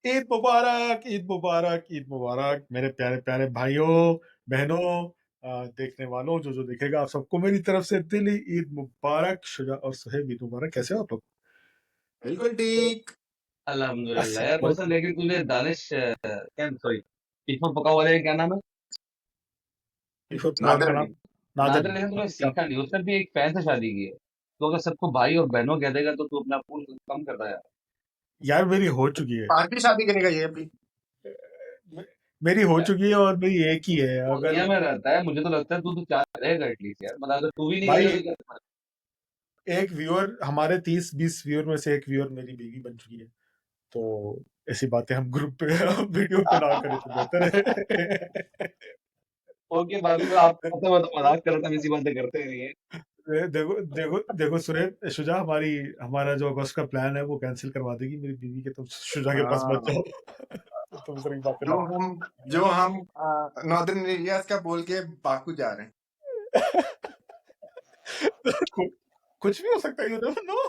ईद मुबारक, ईद मुबारक, ईद मुबारक मेरे प्यारे प्यारे भाइयों बहनों, देखने वालों, जो देखेगा, आप सबको मेरी तरफ से दिली ईद मुबारक। शुजा और सुहेब, ईद मुबारक। कैसे हो आप लोग? बिल्कुल ठीक। अल्हम्दुलिल्लाह यार। बस रोशन, लेकिन तुझे दानिश क्या सॉरी टीफा पका वाले का क्या नाम है? ईफत वाले का नादर नाम अली। नादर नादिर, अली। लेकिन हाँ, तुमने क्या? सीखा नहीं। उसने भी एक फैन से शादी की है, तो अगर सबको भाई और बहनों कह देगा तो तू अपना पूल कम करता है। यार मेरी हो चुकी है, पांचवी शादी करेगा ये अभी। मेरी हो चुकी है और मेरी एक ही है। वो अगर दुनिया में रहता है, मुझे तो लगता है तू तो चाह रहेगा एटलीस्ट यार। मतलब अगर तू भी नहीं भाई, करेगा तो क्या करेगा? एक व्यूअर, हमारे 30-20 व्यूअर में से एक व्यूअर मेरी बीवी बन चुकी है, तो ऐसी बातें हम ग्रुप पे वीडियो पे ना करें तो बेहतर है। ओके, बाकी तो आप मतलब मैं तो मजाक कर रहा था, हम इसी बातें करते नहीं है। देखो देखो देखो सुरेश, शुजा हमारा जो अगस्त का प्लान है वो कैंसिल करवा देगी मेरी बीवी के, तुम शुजा के पास मत हाँ, जाओ। तुम सर की बातें जो ना हम जो हम नॉर्दर्न एरियाज का बोल के बाकू जा रहे हैं। कु- कुछ भी हो सकता है, यू नेवर नो।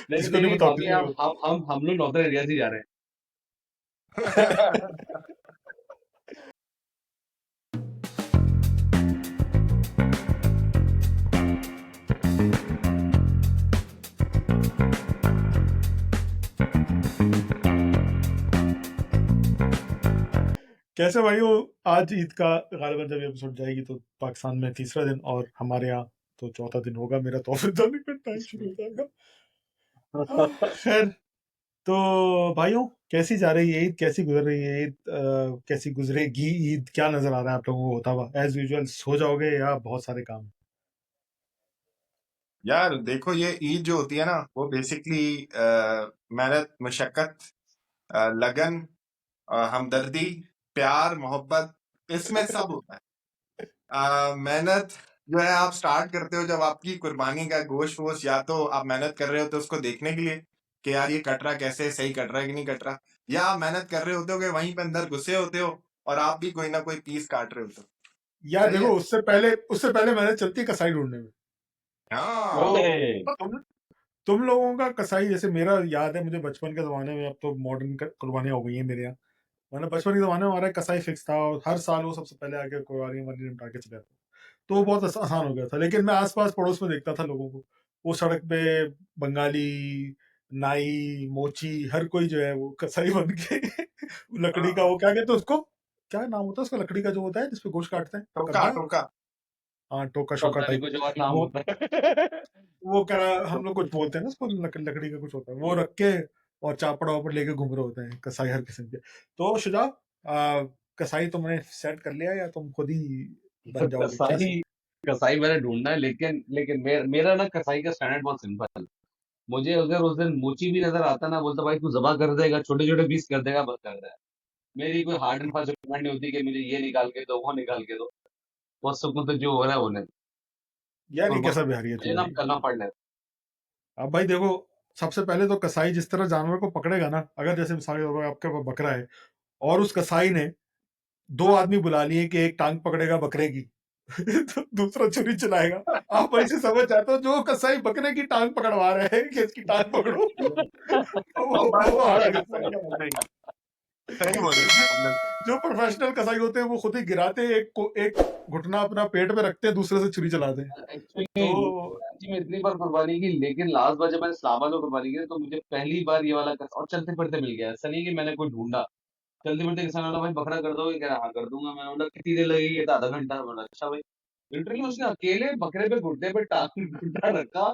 लेकिन जिसको नहीं नहीं नहीं पता होती भाभी, थी वो। हम लोग नॉर्दर्न एरिया से जा रहे हैं। कैसे भाई हो? आज ईद का गालिबन जब एपिसोड जाएगी तो पाकिस्तान में तीसरा दिन और हमारे यहाँ तो चौथा दिन होगा। मेरा तो ऑफिस जाने का टाइम शुरू हो जाएगा। खैर, तो भाइयों, कैसी जा रही है ईद? कैसी गुजर रही है ईद? कैसी गुजरेगी ईद? क्या नजर आ रहा है आप लोगों को होता हुआ? एज यूजुअल सो जाओगे या बहुत सारे काम? यार देखो, ये ईद जो होती है ना, वो बेसिकली मेहनत, मशक्कत, लगन, हमदर्दी, प्यार, मोहब्बत, इसमें सब होता है। मेहनत जो है आप स्टार्ट करते हो जब आपकी कुर्बानी का गोश्त वोश, या तो आप मेहनत कर रहे होते हो उसको देखने के लिए कि यार ये कट रहा कैसे, सही कट रहा है कि नहीं कट रहा, या आप मेहनत कर रहे होते हो कि वहीं पे अंदर घुसे होते हो और आप भी कोई ना कोई पीस काट रहे होते हो। यार सही देखो, है। उससे पहले मैंने चलती है कसाई ढूंढने में। हाँ। ओए, तो तुम लोगों का कसाई, जैसे मेरा याद है, मुझे बचपन के जमाने में, अब तो मॉडर्न कुर्बानियां हो गई हैं मेरे यहाँ, वरना बचपन के जमाने में हमारा एक कसाई फिक्स था और हर साल वो सबसे पहले आके कुर्बानी वाली निपटा के चले जाता। तो वो बहुत आसान हो गया था। लेकिन मैं आसपास पड़ोस में देखता था लोगों को, वो सड़क पे बंगाली, नाई, मोची, हर कोई जो है वो कसाई बन के वो लकड़ी का, हाँ, वो क्या कहते हैं उसको, क्या नाम होता है उसका, लकड़ी का जो होता है जिसपे गोश्त काटते हैं, टोका कंधा। टोका। हाँ, टोका शोका पता नहीं टाइप। कुछ और नाम वो होता है। वो क्या, हम लोग कुछ बोलते हैं ना उसको, लकड़ी का कुछ होता है, वो रख के और चापड़ वापड़ लेके घूम रहे होते हैं कसाई हर किस्म के। तो शुजा, कसाई तुमने सेट कर लिया या तुम खुद ही बन जाओगे? क्या कसाई सीन? कसाई मैंने ढूंढना है, लेकिन मेरा ना कसाई का स्टैंडर्ड बहुत सिंपल है। मुझे अगर उस दिन मोची भी नजर आता ना, बोलता भाई तू जबा कर देगा, छोटे छोटे पीस कर देगा, बस कर दे। मेरी कोई हार्ड एंड फास्ट रिक्वायरमेंट नहीं होती कि मुझे ये निकाल के दो, वो निकाल के दो। बहुत सुकून से जो हो रहा है होने दो। यार ये कैसा कुर्बानी बिहारी है तू मुझे ना भाई? करना पड़ना है। अब भाई देखो, सबसे पहले तो कसाई जिस तरह जानवर को पकड़ेगा ना, अगर जैसे मिसाल के तौर पर आपके पास बकरा है और उस कसाई ने दो आदमी बुला लिए कि एक टांग पकड़ेगा बकरे की तो दूसरा छुरी चलाएगा। आप ऐसे समझ जाते हो, जो कसाई बकरे की टांग पकड़वा रहे हैं कि इसकी टांग पकड़ो, और बस वो बड़ा हार्ड कसाई कसाई है, है। बोल रही है। सही बोल रही जो है। जो प्रोफेशनल कसाई होते हैं वो खुद ही गिराते हैं, एक घुटना अपना पेट पे रखते हैं, दूसरे से छुरी चलाते हैं। एक्चुअली तो जी मैं इतनी बार कुर्बानी की, लेकिन लास्ट बार जब मैंने इस्लामाबाद में कुर्बानी की तो मुझे पहली बार ये वाला और चलते फिरते मिल गया। ऐसा नहीं कि मैंने कोई ढूंढा। चलते फिरते किसान वाला, भाई बकरा कर दोगे? कह रहा हाँ कर दूंगा। मैं बोला कितनी देर लगेगी? तो आधा घंटा। बोला अच्छा भाई। लिटरली उसने अकेले बकरे पे घुटने पे टांग घुटना रखा,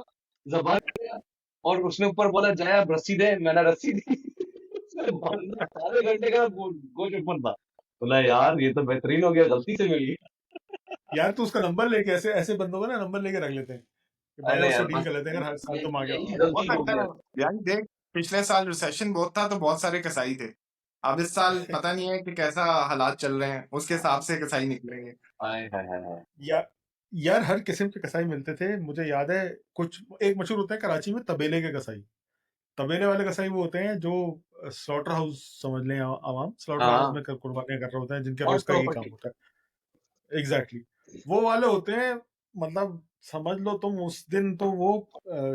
जबान किया, और उसने ऊपर बोला जाया अब रस्सी दे। मैंने रस्सी दी। उसने बंदा आधे घंटे का गोश ऊपर था। बोला यार ये तो बेहतरीन हो गया, गलती से मिल गया। यार तू उसका नंबर लेके, ऐसे ऐसे बंदों का ना नंबर लेके रख लेते हैं कि भाई अरे उससे यार डील बस कर लेते हैं, अगर हर साल तुम आ गए यही तो। हो गलती हो सकता गया। है यार, देख, पिछले साल रिसेशन बहुत था तो बहुत सारे कसाई थे। अब इस साल पता नहीं है कि कैसा हालात चल रहे हैं, उसके हिसाब से कसाई निकलेंगे। हाय हाय हाय हाय। या, यार हर किस्म के कसाई मिलते थे, मुझे याद है। कुछ एक मशहूर होता है कराची में, तबेले के कसाई। तबेले वाले कसाई वो होते हैं जो स्लॉटर हाउस, समझ लें आवाम, स्लॉटर हाउस हाँ, में कुर्बानियां कर रहे होते हैं, जिनके और रोज का यही काम प्रॉपर्टी। होता है। एग्जैक्टली वो वाले होते हैं। मतलब समझ लो तुम, उस दिन तो वो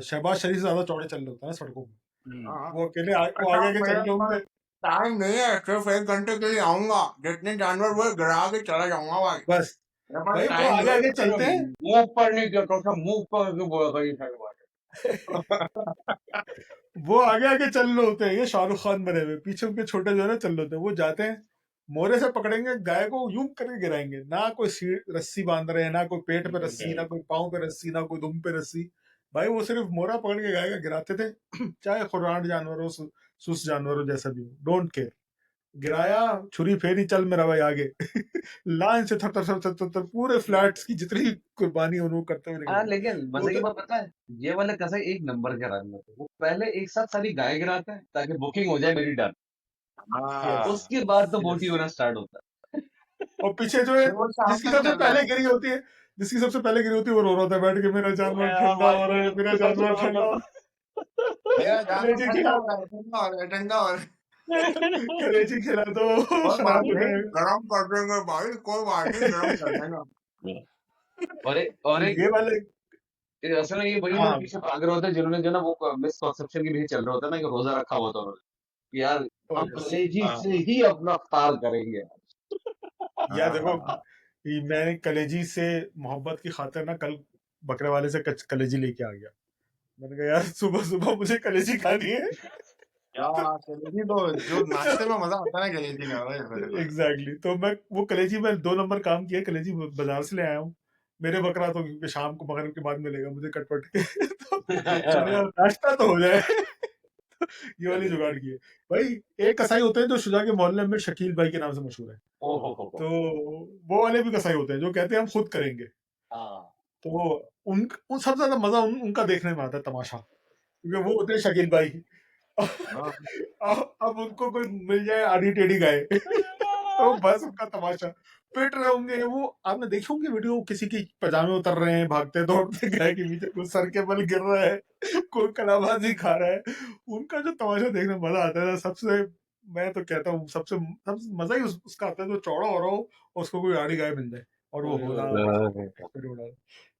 शहबाज शरीफ से ज्यादा चौड़े चल रहे होते हैं ना सड़कों में। हाँ वो अकेले वो अच्छा आगे के मेरे चल रहे पास होंगे टाइम नहीं है, सिर्फ 1 घंटे के लिए आऊंगा, जितने जानवर वो गिरा के चला जाऊंगा भाई, बस मेरे पास भाई। वो टाइम आगे नहीं आगे अरे चलते हैं, मुंह पर नहीं किया तो मुंह पर क्यों बोला था ये सारी बात? वो आगे आगे चल रहे होते हैं, ये शाहरुख खान बने हुए, पीछे उनके छोटे जो है ना चल रहे होते हैं। वो जाते हैं, मोरे से पकड़ेंगे गाय को, यूं करके गिराएंगे, ना कोई रस्सी बांध रहे हैं, ना कोई पेट पे रस्सी, ना कोई पाँव पे रस्सी, ना कोई दुम पे रस्सी। भाई वो सिर्फ मोरा पकड़ के गाय का गिराते थे चाहे खुरान जानवर हो, सुस जानवर हो, जैसा भी हो, डोंट केयर। गिराया, छुरी फेरी, चल मेरा भाई आगे लाइन से थर थर थर थर थर थर पूरे फ्लैट्स की जितनी कुर्बानी उन्होंने करते हुए हाँ निकलेंगे। लेकिन वो मजे की तो बात पता है, ये वाले कसाई एक नंबर के रन में थे। वो पहले एक साथ सारी गाय गिराते हैं ताकि बुकिंग हो जाए मेरी डन, यस हाँ उसके बाद तो बोटी यस। होना स्टार्ट होता और पीछे जो है, फिर वो शाम जिसकी तक सबसे चल रहा पहले है। गिरी होती है, जिसकी सबसे पहले गिरी होती है, वो रो रहा था बैठ के, मेरा है। जानवर यार ठंडा भाई हो रहा है, मेरा जानवर ठंडा हो मेरा जानवर कलेजी ठंडा खिला हो रहा है, ठंडा हो रहा है, ठंडा हो रहा है। कलेजी खिला दो कोई बात खराब हो नहीं, जाएगा। गरम कर देंगे भाई, कोई बात नहीं, गरम कर देंगे। और तो एक ये वाले, असल में ये वही लोग हाँ पीछे भाग रहे होते हैं जिन्होंने जो ना वो मिसकॉन्सेप्शन के पीछे चल रहे होते हैं ना, कि रोजा रखा हुआ था उन्होंने कि यार oh हम yes, कलेजी हाँ से ही अपना इफ्तार करेंगे। या देखो, हाँ मैंने कलेजी से मोहब्बत की खातिर ना कल बकरे वाले से कलेजी लेके आ गया। मैंने कहा यार सुबह सुबह मुझे कलेजी खानी है यार कलेजी तो जो नाश्ते में मजा आता है ना कलेजी का भाई, मेरे को एग्जैक्टली तो मैं वो कलेजी में 2 नंबर काम किया, कलेजी बाजार से ले आया हूँ। मेरे बकरा तो क्योंकि शाम को मगरिब के बाद मिलेगा मुझे कटपट के तो मैंने कहा नाश्ता तो हो जाए ये वाली जुगाड़ की है। भाई एक कसाई होते हैं जो शुजा के मोहल्ले में शकील भाई के नाम से मशहूर है, ओहो तो वो वाले भी कसाई होते हैं जो कहते हैं हम खुद करेंगे। हाँ तो उन सबसे ज्यादा मजा उनका देखने में आता है, तमाशा, क्योंकि वो होते हैं शकील भाई हाँ अब उनको कोई मिल जाए आधी टेढ़ी गाय तो बस उनका तमाशा पिट रहे होंगे वो। आपने देखी होंगी वीडियो, किसी की पजामे उतर रहे हैं, भागते दौड़ते गाय के पीछे, कोई सर के बल गिर रहा है, कोई कलाबाजी खा रहा है। उनका जो तमाशा देखने में मजा आता है ना, सबसे, मैं तो कहता हूँ सबसे मजा ही उसका आता है जो चौड़ा हो रहा हो और उसको कोई आड़ी गाय मिल जाए और वो होना फिर उड़ा।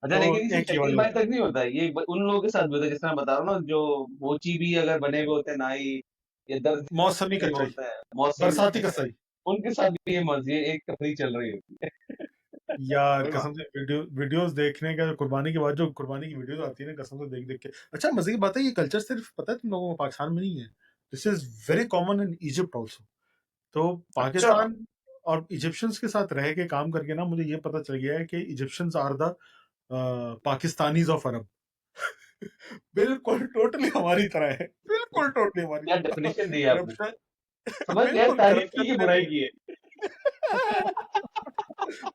अच्छा तो लेकिन ये एक ही शकील वाले भाई होते हैं। तक नहीं होता है, ये उन लोगों के साथ भी होता है, जिस तरह बता रहा हूँ ना, जो मोची भी अगर बने हुए होते हैं नाई, या दर्द मौसमी जो कसाई, होता है मौसमी, बरसाती कसाई। उनके साथ भी ये मर्जी एक तफरी चल रही होती है। यार कोई बात कसम से वीडियोस देखने का, कुर्बानी के बाद जो कुर्बानी की वीडियोस आती है ना, कसम से देख देख के। अच्छा मजे की बात है, ये कल्चर सिर्फ पता है तुम लोगों को पाकिस्तान में नहीं है, this is very common in Egypt also. तो अच्छा पाकिस्तान और इजिप्शियंस के साथ रह के काम करके ना मुझे ये पता चल गया है कि Egyptians are the Pakistanis of Arab बिल्कुल टोटली हमारी तरह है, बिल्कुल टोटली हमारी क्या तरह। डेफिनेशन दी है आपने, करप्शन, समझ गए, बिल्कुल तारीफ की करप्शन कि में बुराई की है।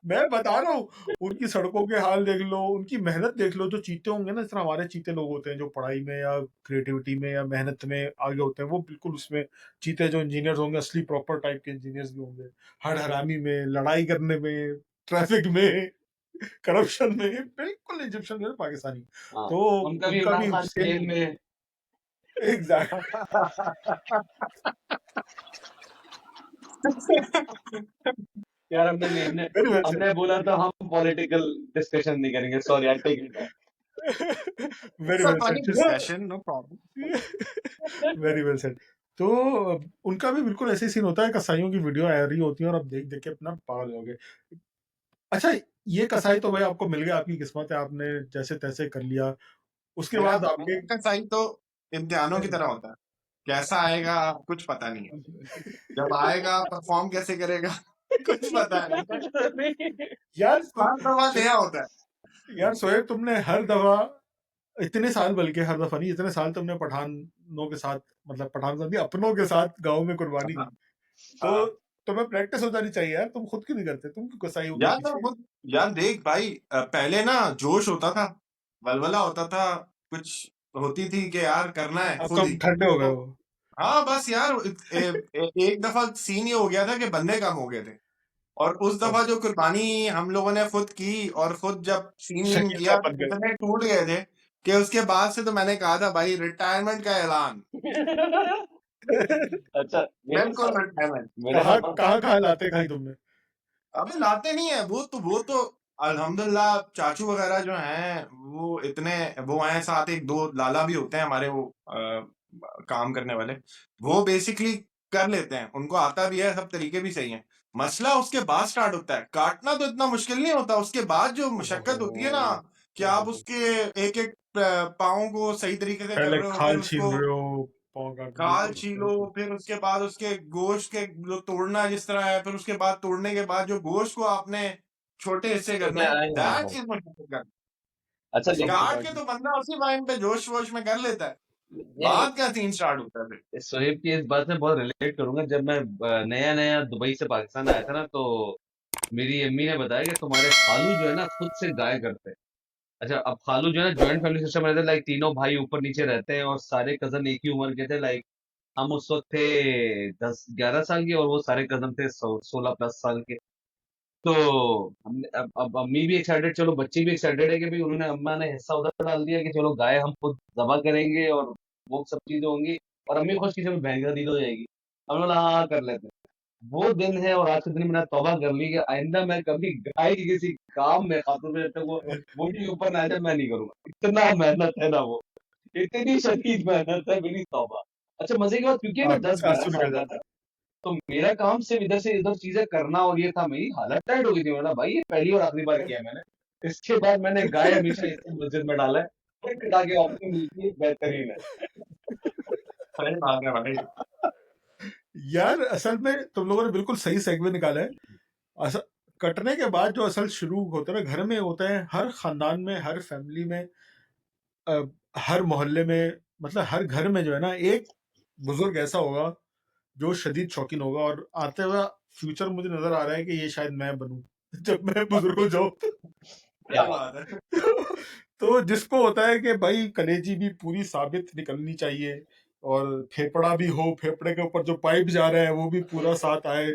मैं बता रहा हूँ, उनकी सड़कों के हाल देख लो, उनकी मेहनत देख लो। जो चीते होंगे ना, इस तरह हमारे चीते लोग होते हैं जो पढ़ाई में या क्रिएटिविटी में या मेहनत में आगे होते हैं, वो बिल्कुल उसमें चीते जो इंजीनियर्स होंगे, असली प्रॉपर टाइप के इंजीनियर्स भी होंगे, हर हरामी में, लड़ाई करने में, ट्रैफिक में, करप्शन में, बिल्कुल इजिप्शियन जो है पाकिस्तानी। हाँ तो उनका भी उनका इमरान भी खान सेम जेल में। एग्जैक्ट। यार हमने वेरी वेल हमने बोला था हम पॉलिटिकल डिस्कशन नहीं करेंगे, sorry I take it very it's a well funny said. Discussion, no problem. Very well said. तो उनका भी बिल्कुल ऐसे ही सीन होता है, कसाईयों की वीडियो आ रही होती है और आप देख देख के अपना पागल हो गए। अच्छा, ये कसाई तो भाई आपको मिल गया, आपकी किस्मत है, आपने जैसे तैसे कर लिया। उसके मेरा बाद आपके मेरा कसाई तो इम्तिहानों की तरह होता है, कैसा आएगा कुछ पता नहीं है, जब आएगा परफॉर्म कैसे करेगा कुछ पता नहीं, यार हर दफा नया होता है। यार सोएब, तुमने हर दफा, इतने साल, बल्कि हर दफा नहीं, इतने साल तुमने पठानों के साथ, मतलब पठान साथ नहीं, अपनों के साथ गाँव में कुर्बानी हाँ की, तो हाँ। तुम्हें प्रैक्टिस हो जानी चाहिए यार। तुम खुद क्यों नहीं करते, तुम क्यों कसाई हो गए यार तो पीछे? यार देख भाई, पहले ना जोश होता था, वलवला होता था, कुछ होती थी कि यार करना है अब तो खुद हम ही। ठंडे हो गए तो हो। हाँ बस यार एक दफा सीन ये हो गया था कि बंदे कम हो गए थे, और उस अब दफा जो कुर्बानी हम लोगों ने खुद की और खुद जब सीन वीन शकील किया साहब बन तो गए। इतने टूट गए थे कि उसके बाद से तो मैंने कहा था भाई रिटायरमेंट का ऐलान, अच्छा मेरे बिल्कुल साथ रिटायरमेंट। मेरे कहाँ साथ कहाँ कहाँ लाते खाई तुमने? अबे लाते नहीं है, वो तो अल्हम्दुलिल्लाह चाचू वगैरह जो हैं वो इतने, वो हैं साथ, एक दो लाला भी होते हैं हमारे, वो काम करने वाले, वो बेसिकली कर लेते हैं, उनको आता भी है, सब तरीके भी सही हैं। मसला उसके बाद स्टार्ट होता है। काटना तो इतना मुश्किल नहीं होता, उसके बाद जो मशक्कत होती है ना कि आप उसके एक-एक पाँव को सही तरीके से कर पहले रहे हो, फिर खाल छील उसको रहे हो, पाँव काट रहे खाल हो, छीलो, फिर उसके बाद उसके गोश्त के जो तोड़ना जिस तरह है, फिर उसके बाद तोड़ने के बाद जो गोश्त को आपने छोटे हिस्से तो करना मैं है, आया हाँ दैट हाँ इज मशक्कत। अच्छा लेकिन काट के तो बंदा उसी टाइम पे जोश वोश में कर लेता है, यार बाद का सीन स्टार्ट होता है फिर। सोहेब की इस बात से बहुत रिलेट करूंगा। जब मैं नया नया दुबई से पाकिस्तान आया था ना, तो मेरी अम्मी ने बताया कि तुम्हारे खालू जो है ना खुद से गाय करते हैं। अच्छा, अब खालू जो है ना जॉइंट फैमिली सिस्टम रहता है, लाइक तीनों भाई ऊपर नीचे रहते हैं और सारे कजन एक ही उम्र के थे। लाइक हम उस वक्त थे 10-11 साल के और वो सारे कजन थे 16+ साल के। तो हमने अब अम्मी भी एक्साइटेड, चलो बच्चे भी एक्साइटेड है कि भाई उन्होंने अम्मा ने हिस्सा उधर डाल दिया कि चलो गाय हम खुद जबा करेंगे और वो सब चीजें होंगी और अम्मी खुश की चलो बहन का ईद हो जाएगी। हमने बोला हाँ हाँ, कर लेते हैं। वो दिन है और आज के दिन मैंने तौबा कर ली कि आइंदा मैं कभी गाय की किसी काम में खातून में जब तक वो बूढ़ी ऊपर ना आ जाए मैं नहीं करूंगा। इतना मेहनत है ना वो, इतनी शदीद मेहनत है, मेरी तौबा। अच्छा मजे की बात, क्योंकि मैं आंखों दस से ग्यारह आंसू साल निकल का जाते था, हैं। तो मेरा काम सिर्फ इधर से इधर चीजें करना और ये था। मेरी हालत टाइट हो गई थी, मतलब भाई ये पहली और आखिरी बार किया है मैंने। इसके बाद मैंने गाय हमेशा इसी मस्जिद में डाला है, फिर कटा के ऑप्शन मिलती है, बेहतरीन है। सही बात है भाई। यार असल में तुम लोगों ने बिल्कुल सही सेगवे निकाला है। असल कटने के बाद जो असल शुरू होता है ना, घर में होता है, हर खानदान में, हर फैमिली में, अ, हर मोहल्ले में, मतलब हर घर में जो है ना, एक बुजुर्ग ऐसा होगा जो शदीद शौकीन होगा, और आते हुए फ्यूचर मुझे नजर आ रहा है कि ये शायद मैं बनूं जब मैं बुजुर्ग हो जाऊं। क्या सही बात बात है। तो जिसको होता है कि भाई कलेजी भी पूरी साबित निकलनी चाहिए, और फेफड़ा भी हो, फेफड़े के ऊपर जो पाइप जा रहा है वो भी पूरा साथ आए,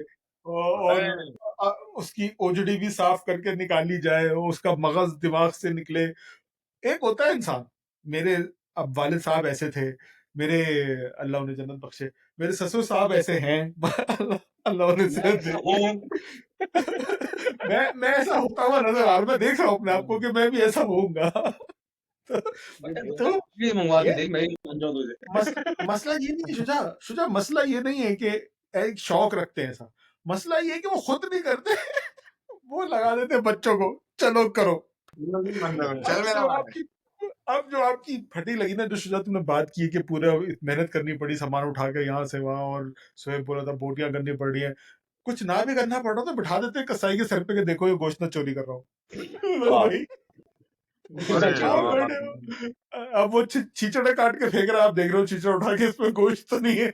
और अरे उसकी ओजड़ी भी साफ करके निकाली जाए, और उसका मगज दिमाग से निकले। एक होता है इंसान, मेरे अब वालिद साहब ऐसे थे, मेरे अल्लाह उन्हें जन्नत बख्शे, मेरे ससुर साहब ऐसे हैं अल्लाह अल्लाह उन्हें मैं सेहत ऐसा दे। हूँ। मैं ऐसा होता हुआ नजर आ रहा हूं, मैं देख रहा हूँ अपने आप को कि मैं भी ऐसा होऊंगा। तो, तो प्लीज मंगवा के ये देख, मैं ही मान जाऊँ मस, तुझे। मसला ये नहीं है शुजा, शुजा मसला ये नहीं है कि एक शौक रखते हैं ऐसा, मसला ये है कि वो खुद नहीं करते वो लगा देते हैं बच्चों को, चलो करो। चल अब मेरा जो भाई। आपकी अब जो आपकी फटी लगी ना, जो शुजा तुमने बात की कि पूरा मेहनत करनी पड़ी, सामान उठा के यहाँ से वहां, और सोएब बोला था बोटियां करनी पड़ रही है, कुछ ना भी करना पड़ रहा तो बिठा देते हैं कसाई के सर पे कि देखो ये गोश्त ना चोरी कर रहा हूँ बस वाह, भाई, सच अरे है आप भाई। बैठे हो, अब वो छीचड़े काट के फेंक रहा है, आप देख रहे हो छीचड़ उठा के, इसमें गोश्त तो नहीं है।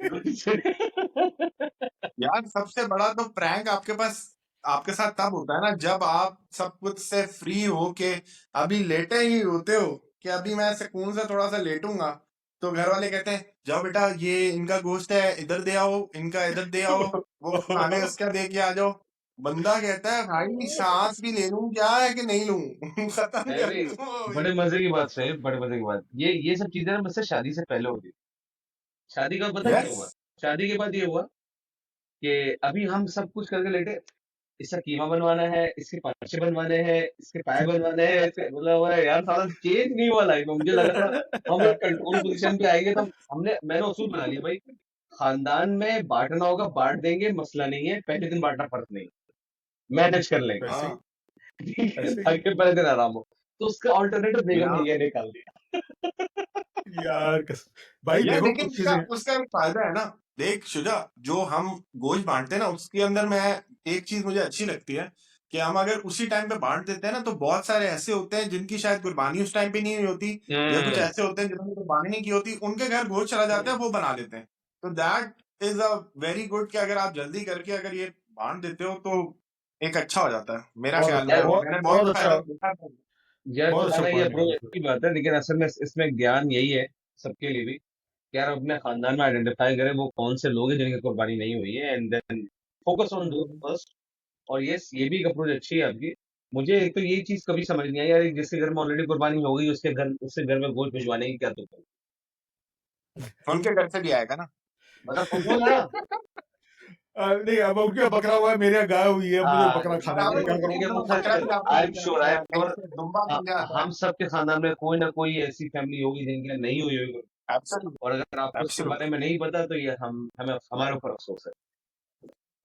यार सबसे बड़ा तो प्रैंक आपके पास आपके साथ तब होता है ना जब आप सब कुछ से फ्री हो के अभी लेटे ही होते हो कि अभी मैं सुकून से थोड़ा सा लेटूंगा, तो घर वाले कहते हैं जाओ बेटा ये इनका गोश्त है इधर दे आओ, इनका इधर दे आओ, वो खाने उसका दे के आ जाओ। बंदा कहता है भाई सांस भी ले लूं क्या है कि नहीं लूं खत्म नहीं कर नहीं, दूं बड़े मजे की बात है, बड़े मजे की बात। ये सब चीजें ना मुझसे शादी से पहले होती थी। शादी का पता है क्या यस। हुआ? शादी के बाद ये हुआ कि अभी हम सब कुछ करके लेटे, इसका कीमा बनवाना है, इसके पांचे बनवाने हैं, इसके पाए बनवाने हैं, मतलब हमारा यार साला चेंज नहीं हुआ लाइफ में। मुझे लगा था हम एक कंट्रोल पोजीशन पे आएंगे, तो मैंने उसूल बना लिया भाई, खानदान में बांटना होगा बांट देंगे, मसला नहीं है, पहले दिन बांटना फर्क नहीं, मैनेज कर लेंगे। वैसे ही, हाँ ठीक है, ऐसे ही ताकि पहले दिन आराम हो। तो उसका ऑल्टरनेटिव बेगम ने यहाँ ये निकाल दिया। यार भाई यार देखो लेकिन कुछ उसका चीजें, उसका एक फायदा है ना। देख शुजा, जो हम गोश्त बांटते हैं ना उसके अंदर मैं एक चीज मुझे अच्छी लगती है कि हम अगर उसी टाइम पे बांट देते हैं ना, तो बहुत सारे ऐसे होते हैं जिनकी शायद कुर्बानी उस टाइम पे नहीं हुई होती, या कुछ हम्म। ऐसे होते हैं जिन्होंने कुर्बानी नहीं की होती, उनके घर गोश्त चला जाता है, वो बना लेते हैं। तो that is a very good कि अगर आप जल्दी करके अगर ये बांट देते हो तो एक अच्छा हो जाता है, मेरा बहुत ख्याल में यार, मैंने बहुत बहुत अच्छा, फायदा देखा था। यार बहुत अच्छा बताना ये पॉइंट अप्रोच निकाला। अच्छी बात है, लेकिन असल में इसमें ज्ञान यही है सबके लिए भी कि यार अपने खानदान में आइडेंटिफाई करें वो कौन से लोग हैं जिनकी कुर्बानी नहीं हुई है, एंड देन फोकस ऑन दो फर्स्ट। और ये भी एक अप्रोच अच्छी है आपकी। मुझे एक तो ये चीज कभी समझ नहीं आई यार, जिसके घर में ऑलरेडी कुर्बानी हो गई उसके घर में गोश्त भिजवाने की क्या तुक है? उनके घर से भी आएगा ना। मतलब तुम है ना। नहीं, अब उनके बकरा हुआ है, मेरे यहाँ गाय हुई है, मुझे हाँ, बकरा खाना है, मैं बराबर क्या होता है करूँ? ठीक है, ना, वो बकरा खैर भी आपको आई मिल एम श्योर जाता है, कहीं और से दुम्बा मिल जाता है। हम सबके खानदान में कोई ना कोई ऐसी फैमिली होगी जिनके यहाँ नहीं हुई होगी। एब्सोल्युटली और अगर आपको उसके एब्सोल्युटली बारे में नहीं पता तो ये हमें हमारे ऊपर अफसोस है।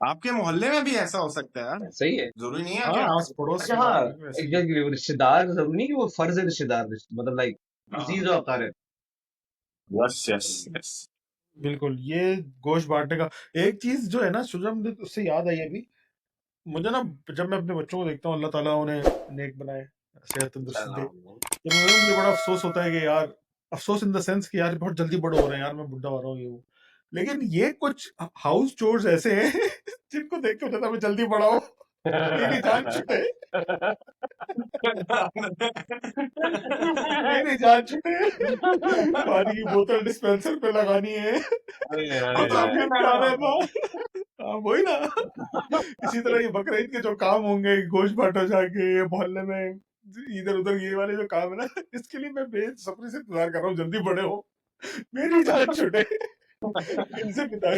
आपके मोहल्ले में भी ऐसा हो सकता है यार, सही है। जरूरी नहीं है हाँ कि आप आस पड़ोस अच्छा के हाँ, मोहल्ले में वैसे ही है। एग्जैक्टली रिश्तेदार जरूरी नहीं कि वो फर्ज है रिश्तेदार, मतलब लाइक हाँ अजीज और अकारिब। यस यस यस बिल्कुल ये गोश्त बांटने का एक चीज जो है ना सुजन, मुझे उससे याद आई अभी। मुझे ना जब मैं अपने बच्चों को देखता हूँ, अल्लाह ताला उन्हें नेक बनाए, सेहत तंदुरुस्ती दे, तो मुझे बड़ा अफसोस होता है कि यार, अफसोस इन द सेंस कि यार बहुत जल्दी बड़े हो रहे हैं यार, मैं बुढ़ा हो रहा हूँ ये वो। लेकिन ये कुछ हाउस चोर्स ऐसे हैं जिनको देख के होता है मैं जल्दी बड़ा हूँ, मेरी जान छूटे, मेरी जान छूटे, पानी की बोतल डिस्पेंसर पे लगानी है, वो तो बिजली अपने बिल मैटर उठाना है होता है। हाँ वही ना। इसी तरह ये बकरीद के जो काम होंगे, गोश्त बांटो जाके ये मोहल्ले में, इधर उधर ये वाले जो काम है ना, इसके लिए मैं बेसब्री से इंतजार कर रहा हूँ जल्दी बड़े हो, मेरी जान छूटे, इनसे बिता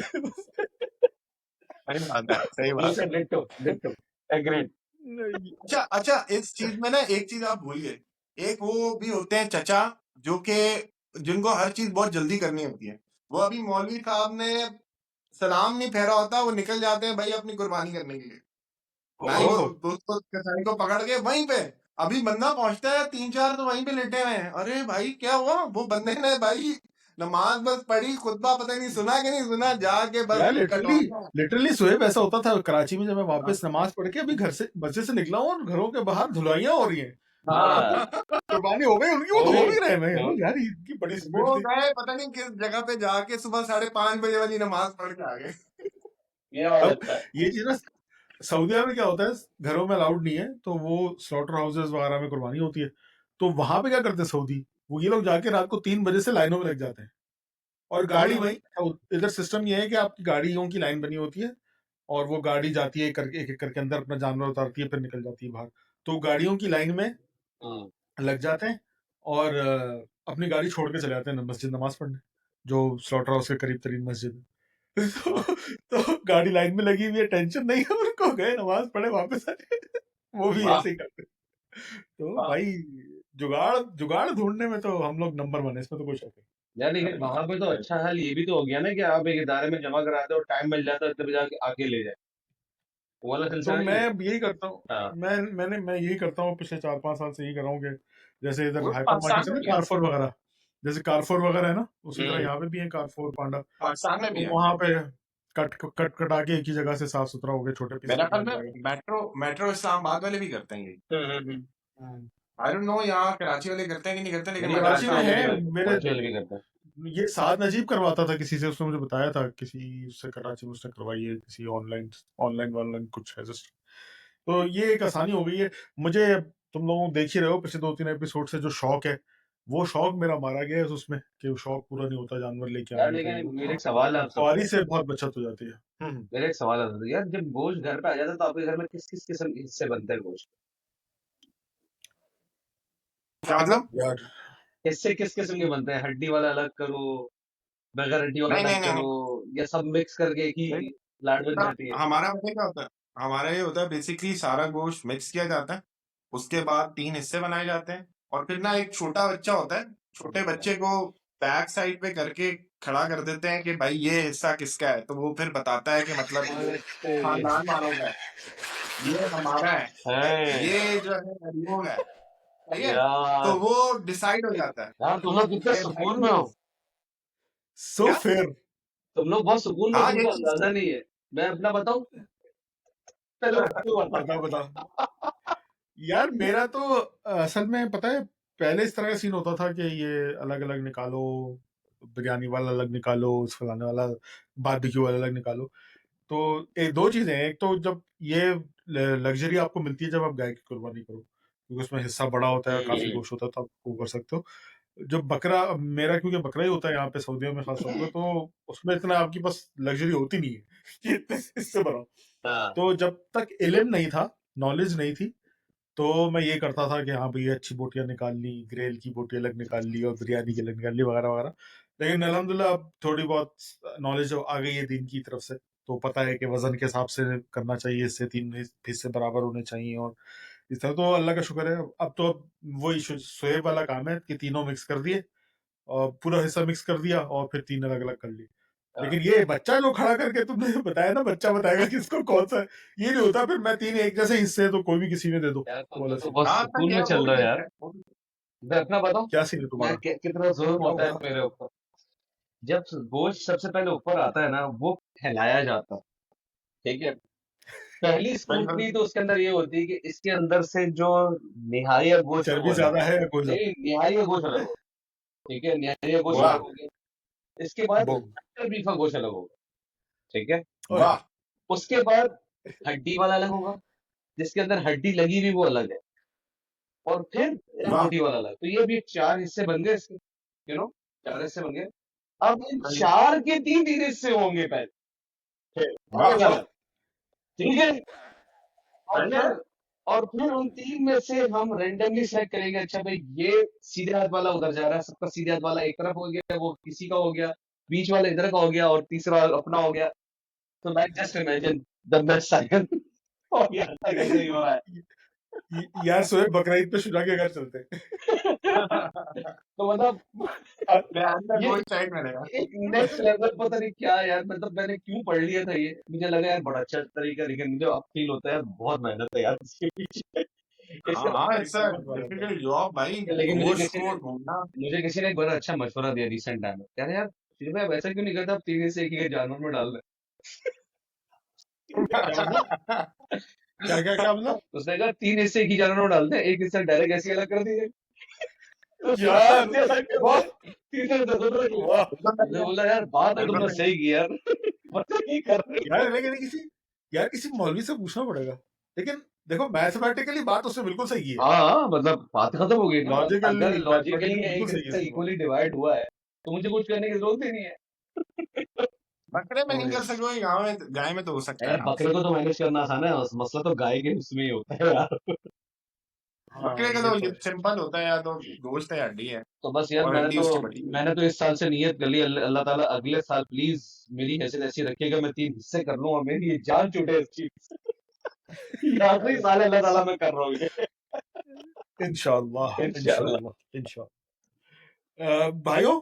सही बात है, सही बात है। Ditto ditto agreed. नहीं, अच्छा अच्छा, इस चीज में ना एक चीज आप भूल गए, एक वो भी होते हैं चचा जो कि जिनको हर चीज बहुत जल्दी करनी होती है। वो अभी मौलवी साहब ने सलाम नहीं फेरा होता, वो निकल जाते हैं भाई अपनी कुर्बानी करने के लिए। भाई वो ओहो, उसको कसाई को पकड़ के वहीं पे, अभी बंदा पहुंचता है 3-4 तो वहीं पे लेटे हुए हैं। अरे भाई क्या हुआ, वो बंदे ने भाई नमाज बस पढ़ी, खुतबा पता ही नहीं सुना कि नहीं सुना, जाके बस यार लिटरली, कटवा लिटरली सुहेब ऐसा होता था कराची में, जब मैं हाँ वापस नमाज पढ़ के अभी घर से मस्जिद से निकला हूँ और घरों के बाहर धुलाइयां हो रही हैं, हाँ कुर्बानी हो गई उनकी, वो हो तो हो गई। भी रहे हैं हाँ। यार, इनकी बड़ी स्पीड वो थी। गए पता नहीं किस जगह पे जाके सुबह 5:30 बजे वाली नमाज पढ़ के आ गए। ये हो अब सकता है। ये चीज ना, सऊदीया में क्या होता है, घरों में अलाउड नहीं है, तो वो स्लॉटर हाउसेस वगैरह में कुर्बानी होती है, तो वहां पे क्या करते हैं सऊदी, वो ये लोग जाके रात को 3 बजे से लाइनों में लग जाते हैं, और गाड़ी वहीं, इधर सिस्टम ये है कि आपकी गाड़ियों की लाइन बनी होती है, और वो गाड़ी जाती है एक एक करके अंदर, अपना जानवर उतारती है, फिर निकल जाती है बाहर, तो गाड़ियों की लाइन में हम्म। लग जाते हैं, और अपनी गाड़ी छोड़ के चले जाते हैं मस्जिद नमाज पढ़ने, जो स्लॉटर हाउस के करीब तरीन मस्जिद है। हाँ। तो गाड़ी लाइन में लगी हुई है, टेंशन नहीं है उनको, गए नमाज पढ़े वापस आए, वो भी वाह। ऐसे ही करते हैं। तो वाह। भाई जुगाड़ जुगाड़ ढूंढने में तो हम लोग नंबर वन है, इसमें तो कोई शक यार लेकिन वहां पे तो अच्छा हाल ये भी तो हो गया ना कि आप एक इदारे में जमा कराते हो, टाइम मिल जाता है इतने बजे आके ले जाए, वो वाला नहीं। तो सिलसिला नहीं मैं है। यही करता हूँ, हाँ। मैं यही करता हूँ, पिछले 4-5 साल से यही कर रहा हूँ कि जैसे इधर वो हाइपर पाकिस्तान मार्केट है में ना, भी है, कारफोर वगैरह, जैसे कारफोर वगैरह है ना, उसी तरह हम्म। यहाँ पे भी है कारफोर पांडा, पाकिस्तान में भी तो है। वहां पे कट कट कटा के एक ही जगह से साफ सुथरा हो गया, छोटे पीस मेरा कट ख्याल मिल में जाएगा। मेट्रो मेट्रो इस्लामाबाद वाले भी करते हैं ये। हम्म। हम्म। आई डोंट नो यहाँ कराची वाले करते हैं कि नहीं करते, लेकिन नहीं, मेट्रो कराची कराची में वाले है भी इस्लामाबाद करते, मेरे, कराची वाले भी करते हैं। ये साद नजीब करवाता था किसी से, उसने मुझे बताया था, किसी से कराची में उसने करवाई है, किसी ऑनलाइन ऑनलाइन ऑनलाइन कुछ है सिस्टम, तो ये एक आसानी हो गई है मुझे। तुम लोग देख ही रहे हो पिछले 2-3 एपिसोड से, जो शौक है, वो शौक मेरा मारा गया है उसमें, कि वो शौक पूरा नहीं होता जानवर लेके यार आने का, ये लेकिन वो, मेरा एक सवाल है आप सवारी सबसे। से बहुत बचत हो जाती है। मेरा एक सवाल है आपसे, यार जब गोश्त घर पे आ जाता है तो आपके घर में किस किस किस्म के हिस्से बनते हैं गोश्त? क्या मतलब? यार हिस्से किस किस्म के बनते हैं? हड्डी वाला अलग करो, बगैर हड्डी वाला नहीं अलग नहीं नहीं करो, या सब मिक्स करके एक नहीं, ही लाट बन जाती है? हमारा पता है क्या होता है, हमारा ये होता है बेसिकली सारा गोश्त मिक्स किया जाता है, उसके बाद 3 हिस्से बनाए जाते हैं, और फिर ना एक छोटा बच्चा होता है, छोटे बच्चे को बैक साइड पे करके खड़ा कर देते हैं कि भाई ये हिस्सा किसका है, तो वो फिर बताता है कि मतलब ये खानदान वालों का है, ये हमारा है, है ये जो है गरीबों का है, सही है। तो यार। वो डिसाइड हो जाता है यार तुम लोग कितने कि सुकून में भाई हो, सो क्या, फेयर। तुम लोग बहुत सुकून में हो, हाँ ये तुमको चीज अंदाजा नहीं है। मैं अपना बताऊं, चलो तू बता। बता बता। यार मेरा तो असल में पता है, पहले इस तरह का सीन होता था कि ये अलग अलग निकालो, बिरयानी वाला अलग निकालो, उस फलाने वाला बारबेक्यू वाला अलग निकालो, तो एक दो चीजें हैं, एक तो जब ये लग्जरी आपको मिलती है जब आप गाय की कुर्बानी करो, क्योंकि उसमें हिस्सा बड़ा होता है, काफी गोश्त होता है, तो आप वो कर सकते हो। जो बकरा, मेरा क्योंकि बकरा ही होता है यहाँ पे सऊदियों में खास तौर पे, तो उसमें इतना आपकी पास लग्जरी होती नहीं है कि इतने इससे बनाओ। हाँ। तो जब तक इल्म नहीं था, नॉलेज नहीं थी, तो मैं ये करता था कि हाँ भाई अच्छी बोटियां निकाल ली, ग्रेल की बोटी अलग निकाल ली, और बिरयानी की अलग निकाल ली, वगैरह वगैरह। लेकिन अल्हम्दुलिल्लाह अब थोड़ी बहुत नॉलेज आ गई है दीन की तरफ से, तो पता है कि वजन के हिसाब से करना चाहिए, इससे 3 हिस्से बराबर होने चाहिए, और इस तरह तो अल्लाह का शुक्र है, अब तो अब वही सुहेब वाला काम है कि तीनों मिक्स कर दिए, और पूरा हिस्सा मिक्स कर दिया और फिर 3 अलग-अलग कर लिए। लेकिन ये बच्चा जो खड़ा करके तुमने बताया ना, बच्चा बताएगा किसको कौन-सा है, ये नहीं होता। फिर मैं 3 एक जैसे हिस्से हैं तो कोई भी किसी में दे दो, यार वो वाला तो सीन। बहुत हाँ सुकून सही में है, वो चल भी रहा है ठीक यार। है, वो भी मैं अपना बताऊं, क्या सीन है मैं तुम्हारा? कितना जुल्म बताओ होता है बताओ। मेरे ऊपर। जब गोश्त सबसे पहले ऊपर आता है ना, वो फैलाया जाता है, ठीक है। पहली बिल्कुल। स्क्रूटनी तो उसके अंदर ये होती है कि इसके अंदर से जो निहाई या गोश्त है चर्बी वो अलग ज्यादा है या कोई है। ज्यादा? नहीं, निहाई या गोश्त अलग होगा, ठीक है, निहाई या गोश्त वाह अलग हो गया। इसके बाद वो अटर बीफ का गोश्त अलग होगा, ठीक है। ओए वाह। उसके बाद हड्डी वाला अलग होगा, जिसके अंदर हड्डी लगी हुई वो अलग है। और फिर वाह। बोटी वाला अलग। तो ये भी 4 हिस्से बन गए इसके, 4 हिस्से बन गए। अब इन सही। 4 के 3-3 हिस्से होंगे पहले, फिर वाह। अलग-अलग, ठीक है। और सही है। फिर उन 3 में से हम रैंडमली सेलेक्ट करेंगे, अच्छा भाई ये सीधे हाथ वाला उधर जा रहा है, सबका सीधे हाथ वाला एक तरफ हो गया, वो किसी का हो गया, बीच वाला इधर का हो गया और तीसरा अपना हो गया। तो like just imagine the best cycle और ये ऐसा कैसे ही हो रहा है। यार सोए बकरीद पे शुजा के घर चलते हैं। तो मतलब ध्यान में ये गोश्त साइड में रहेगा। एक नेक्स्ट लेवल, पता नहीं क्या यार, मतलब मैंने क्यों पढ़ लिया था ये, मुझे लगा यार बड़ा अच्छा तरीका, लेकिन मुझे अब फील होता है यार बहुत मेहनत है यार इसके पीछे। हाँ इसका हाँ, इट्स अ बहुत बड़ा था। डिफिकल्ट जॉब भाई, लेकिन गोश्त को ढूंढना। मुझे किसी ने एक बड़ा अच्छा मशवरा दिया रिसेंट टाइम में, कह रहे यार फिर मैं वैसा क्यों नहीं करता, आप 3 से एक ही जानवर में डाल क्या मतलब? क्या क्या क्या मतलब? उसने कहा 3 हिस्से एक ही जानवर में डालते हैं, एक हिस्सा डायरेक्ट ऐसे अलग कर दिए, उसके बाद यार ऐसे अलग कर वाह दिए, तीसरे से दूसरे को। वाह। बिल्कुल सही हमने है, बोला यार बात है बिल्कुल तुमने सही है। सही की यार, पता नहीं कर रहे हो। यार किसी मौलवी से पूछना पड़ेगा। लेकिन देखो, मैथमेटिकली बात उसने बिल्कुल सही की है। हाँ मतलब बात खत्म हो गई ना, अगर लॉजिकली लॉजिकली मैथमेटिकली एक बिल्कुल सही है हिस्सा इसकी बात। इक्वली डिवाइड हुआ है तो मुझे कुछ करने की जरूरत ही नहीं है। बकरे में ओ नहीं कर यस। सकोगे, गाँव में गाय में तो हो सकता है यार आराम से। बकरे को तो मैनेज करना आसान है, मसला तो गाय के उसमें ही होता है यार। हाँ बकरे का ये तो तो ये है। सिंपल होता है, या तो गोश्त है या हड्डी है, तो बस यार और हड्डी उसकी बटी हुई। मैंने तो इस साल से नियत कर ली, अल्लाह ताला अगले साल प्लीज मेरी हैसियत ऐसी रखिएगा, मैं 3 हिस्से कर लूं और मेरी ये जान छूटे इस चीज से। ये आखिरी साल है, अल्लाह ताला मैं कर रहा हूँ ये, इंशाल्लाह इंशाल्लाह। इंशाल्लाह भाइयों,